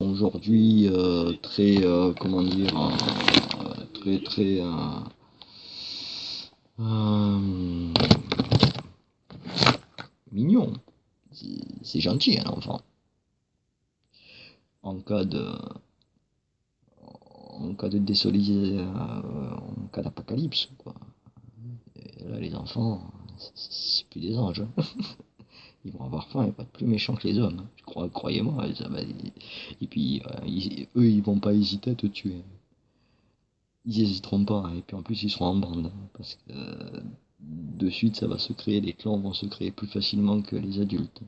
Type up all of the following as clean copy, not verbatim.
aujourd'hui très, comment dire, très, euh, mignon. C'est gentil un enfant. En cas de, en cas de en cas d'apocalypse, quoi. Et là, les enfants, c'est plus des anges. Ils vont avoir faim, ils vont être plus méchants que les hommes. Croyez-moi. Et puis, eux, ils vont pas hésiter à te tuer. Ils hésiteront pas. Et puis en plus, ils seront en bande. Parce que de suite, ça va se créer. Les clans vont se créer plus facilement que les adultes.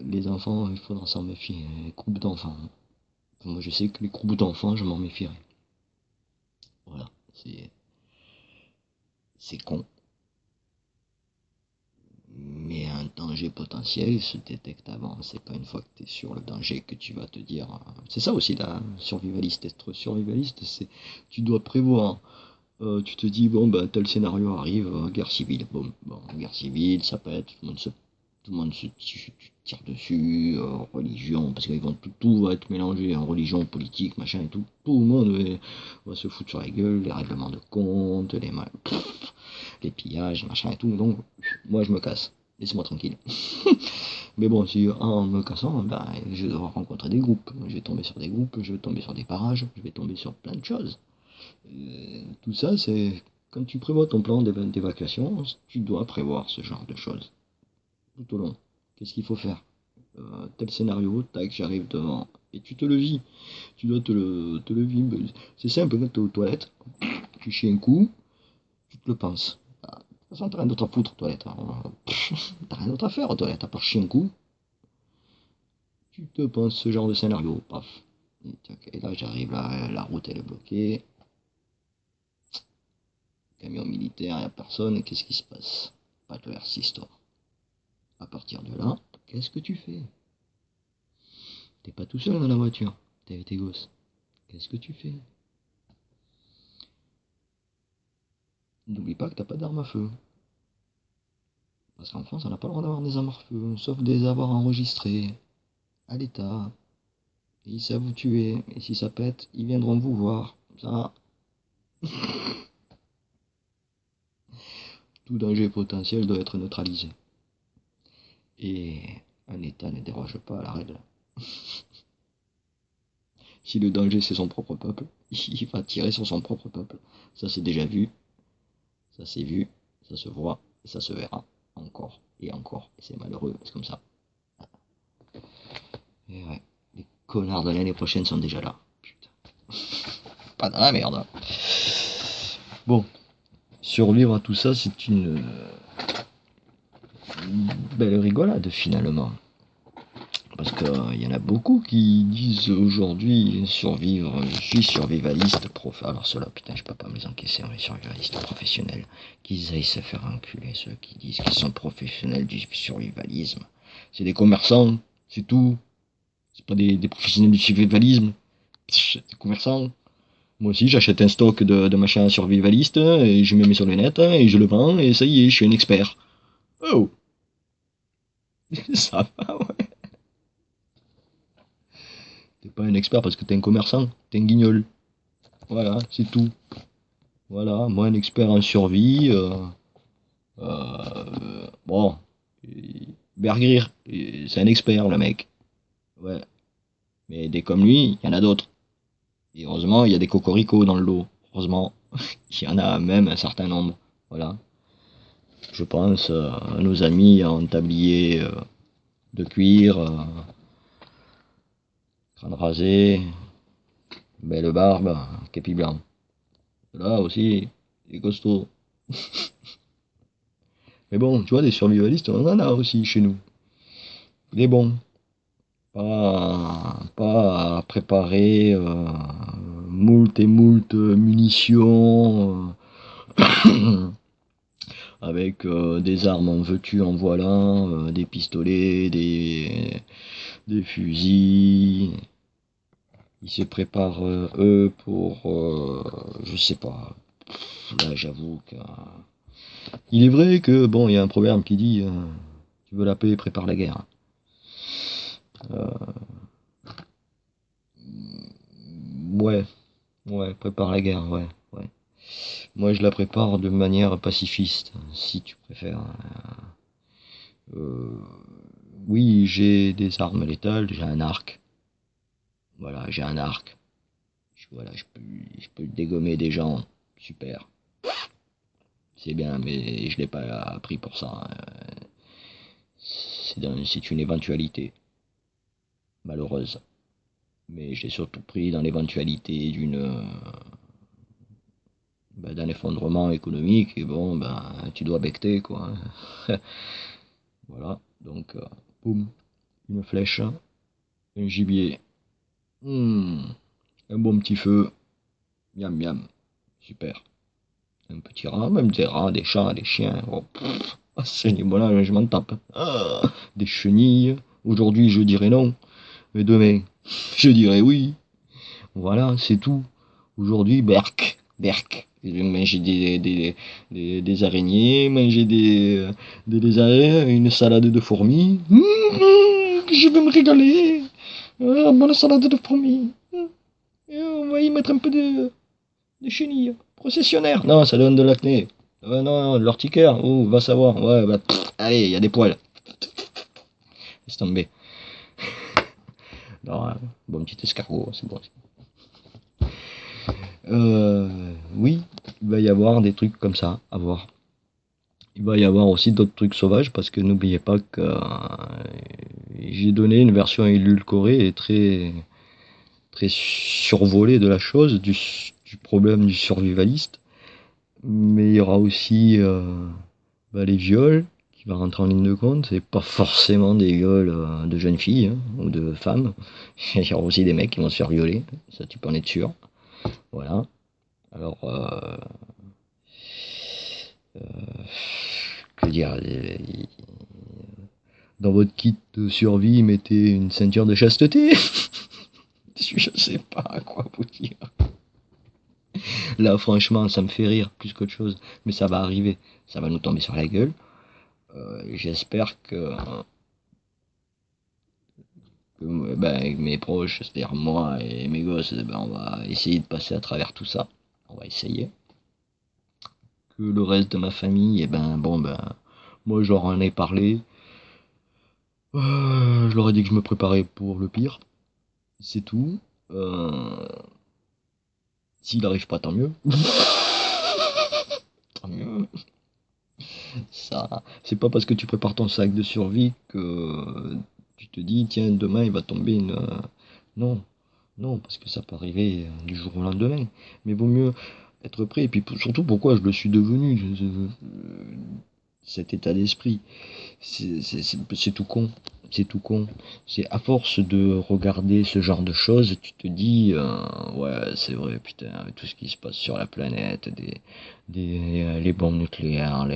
Les enfants, il faudra s'en méfier. Les groupes d'enfants. Moi, je sais que les groupes d'enfants, je m'en méfierai. Voilà. C'est con. Mais un danger potentiel se détecte avant. C'est pas une fois que tu es sur le danger que tu vas te dire. C'est ça aussi la survivaliste. Être survivaliste, c'est tu dois prévoir. Tu te dis, bon, ben, tel scénario arrive, guerre civile. Bon, guerre civile, ça peut être, tout le monde se tire dessus, religion, parce qu'ils vont tout va être mélangé, en religion, politique, machin et tout. Tout le monde va se foutre sur la gueule, les règlements de compte, les pillages, machin et tout. Donc, moi, je me casse. Laissez-moi tranquille. Mais bon, si en me cassant, ben, je vais devoir rencontrer des groupes. Je vais tomber sur des groupes, je vais tomber sur des parages, je vais tomber sur plein de choses. Tout ça, c'est quand tu prévois ton plan d'évacuation, tu dois prévoir ce genre de choses tout au long. Qu'est-ce qu'il faut faire? Tel scénario, tac, j'arrive devant. Et tu te le vis. Tu dois te le vivre. C'est simple, quand tu es aux toilettes, tu chies un coup, tu te le penses. De toute façon, t'as rien d'autre à foutre aux toilettes. Hein. T'as rien d'autre à faire aux toilettes, à part chier un coup. Tu te penses ce genre de scénario, paf. Et là, j'arrive, la route elle est bloquée. Camion militaire, il n'y a personne. Qu'est-ce qui se passe? Pas de R6, à partir de là, qu'est-ce que tu fais? T'es pas tout seul dans la voiture, t'es avec tes gosses. Qu'est-ce que tu fais? N'oublie pas que t'as pas d'arme à feu. Parce qu'en France, on n'a pas le droit d'avoir des armes à feu, sauf des avoirs enregistrés à l'État. Et ils savent vous tuer. Et si ça pète, ils viendront vous voir. Ça, tout danger potentiel doit être neutralisé. Et un État ne déroge pas à la règle. Si le danger c'est son propre peuple, il va tirer sur son propre peuple. Ça c'est déjà vu, ça s'est vu, ça se voit, et ça se verra encore et encore. Et c'est malheureux, c'est comme ça. Et ouais, les connards de l'année prochaine sont déjà là. Putain. Pas dans la merde. Bon, survivre à tout ça, c'est une belle rigolade finalement. Parce qu'il y en a beaucoup qui disent aujourd'hui survivre, je suis survivaliste prof. Alors ceux-là, putain, je peux pas me les encaisser, on est survivaliste professionnel. Qu'ils aillent se faire enculer, ceux qui disent qu'ils sont professionnels du survivalisme. C'est des commerçants, c'est tout. C'est pas des professionnels du survivalisme. C'est des commerçants. Moi aussi, j'achète un stock de machins survivalistes et je me mets sur le net et je le vends et ça y est, je suis un expert. Oh, ça va, ouais. T'es pas un expert parce que t'es un commerçant, t'es un guignol. Voilà, c'est tout. Voilà, moi un expert en survie. Bon, Bergrir, c'est un expert le mec. Ouais, mais des comme lui, il y en a d'autres. Et heureusement, il y a des cocoricots dans le lot. Heureusement, il y en a même un certain nombre. Voilà. Je pense à nos amis en tablier de cuir, crâne rasé, belle barbe, képi blanc. Là aussi, il est costaud. Mais bon, tu vois, des survivalistes, on en a aussi chez nous. Des bons. Pas à préparer moult et moult munitions avec des armes en veux-tu, en voilà, des pistolets, des fusils. Ils se préparent eux pour, je sais pas. Là, j'avoue que. Il est vrai que bon, il y a un proverbe qui dit tu veux la paix, prépare la guerre. Euh, Ouais, ouais, prépare la guerre, ouais, ouais. Moi, je la prépare de manière pacifiste, si tu préfères. Euh, oui, j'ai des armes létales, j'ai un arc. Voilà, j'ai un arc. Voilà, je peux dégommer des gens. Super. C'est bien, mais je l'ai pas appris pour ça. C'est une éventualité, malheureuse. Mais je l'ai surtout pris dans l'éventualité d'un effondrement économique. Et bon, ben, tu dois becter, quoi. Voilà, donc, boum, une flèche, un gibier. Hmm, un bon petit feu. Miam, miam. Super. Un petit rat, même des rats, des chats, des chiens. Oh, ah, c'est bon là, je m'en tape. Ah, des chenilles. Aujourd'hui, je dirais non. Mais demain, je dirais oui. Voilà, c'est tout. Aujourd'hui, berk, berk. Manger des araignées, manger des lézards, une salade de fourmis. Je vais me régaler. Ah, bonne salade de fourmis. On va y mettre un peu de chenilles. Processionnaire. Non, ça donne de l'acné. Non, non, de l'urticaire. Oh, va savoir. Ouais, bah, allez, il y a des poils. Laisse tomber. Non, bon petit escargot, c'est bon. Oui, il va y avoir des trucs comme ça à voir. Il va y avoir aussi d'autres trucs sauvages parce que n'oubliez pas que j'ai donné une version édulcorée et très, très survolée de la chose, du problème du survivaliste. Mais il y aura aussi les viols qui va rentrer en ligne de compte. C'est pas forcément des viols de jeunes filles hein, ou de femmes. Il y aura aussi des mecs qui vont se faire violer. Ça, tu peux en être sûr. Voilà. Alors, que dire dans votre kit de survie, mettez une ceinture de chasteté. Je sais pas quoi vous dire. Là, franchement, ça me fait rire plus qu'autre chose. Mais ça va arriver. Ça va nous tomber sur la gueule. J'espère que avec mes proches, c'est-à-dire moi et mes gosses, on va essayer de passer à travers tout ça. On va essayer. Que le reste de ma famille, moi je leur en ai parlé. Je leur ai dit que je me préparais pour le pire. C'est tout. Euh, S'il n'arrive pas, tant mieux. Tant mieux. Ça, c'est pas parce que tu prépares ton sac de survie que tu te dis, tiens, demain il va tomber une. Non, non, parce que ça peut arriver du jour au lendemain. Mais vaut mieux être prêt. Et puis surtout, pourquoi je le suis devenu, cet état d'esprit. C'est tout con. C'est tout con. C'est à force de regarder ce genre de choses, tu te dis, ouais, c'est vrai, putain, avec tout ce qui se passe sur la planète, les bombes nucléaires,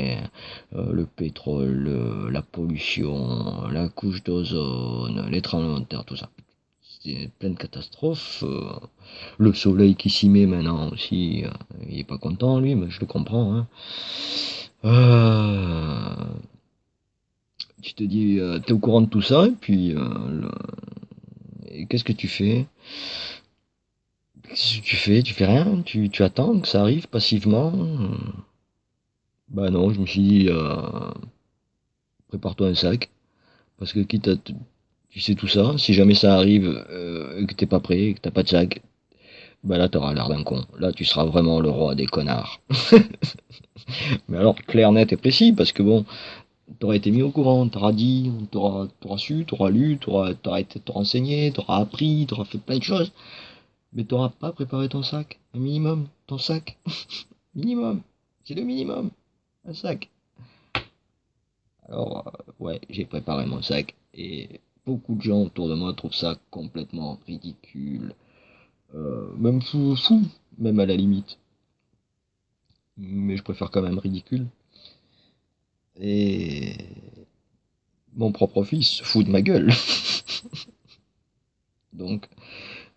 le pétrole, la pollution, la couche d'ozone, les tremblements de terre, tout ça. C'est plein de catastrophes. Le soleil qui s'y met maintenant aussi, il est pas content lui, mais je le comprends. Hein. Euh, Tu te dis, t'es au courant de tout ça, et puis et qu'est-ce que tu fais? Qu'est-ce que tu fais? Tu fais rien? Tu attends que ça arrive passivement? Bah non, je me suis dit, prépare-toi un sac, parce que tu sais tout ça, si jamais ça arrive et que t'es pas prêt, et que t'as pas de sac, bah là t'auras l'air d'un con. Là tu seras vraiment le roi des connards. Mais alors clair, net et précis, parce que bon, t'auras été mis au courant, t'auras dit, t'auras su, t'auras lu, t'auras été te renseigné, t'auras appris, t'auras fait plein de choses, mais t'auras pas préparé ton sac, un minimum, ton sac, minimum, c'est le minimum, un sac. Alors, ouais, j'ai préparé mon sac, et beaucoup de gens autour de moi trouvent ça complètement ridicule, même fou, même à la limite, mais je préfère quand même ridicule. Et mon propre fils se fout de ma gueule. Donc,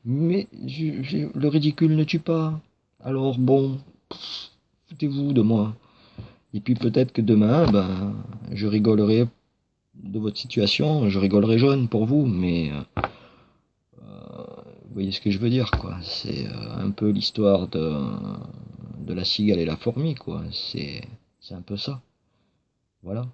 mais le ridicule ne tue pas. Alors bon, foutez-vous de moi. Et puis peut-être que demain, je rigolerai de votre situation, je rigolerai jaune pour vous, mais voyez ce que je veux dire, quoi. C'est un peu l'histoire de la cigale et la fourmi, quoi. C'est un peu ça. Voilà.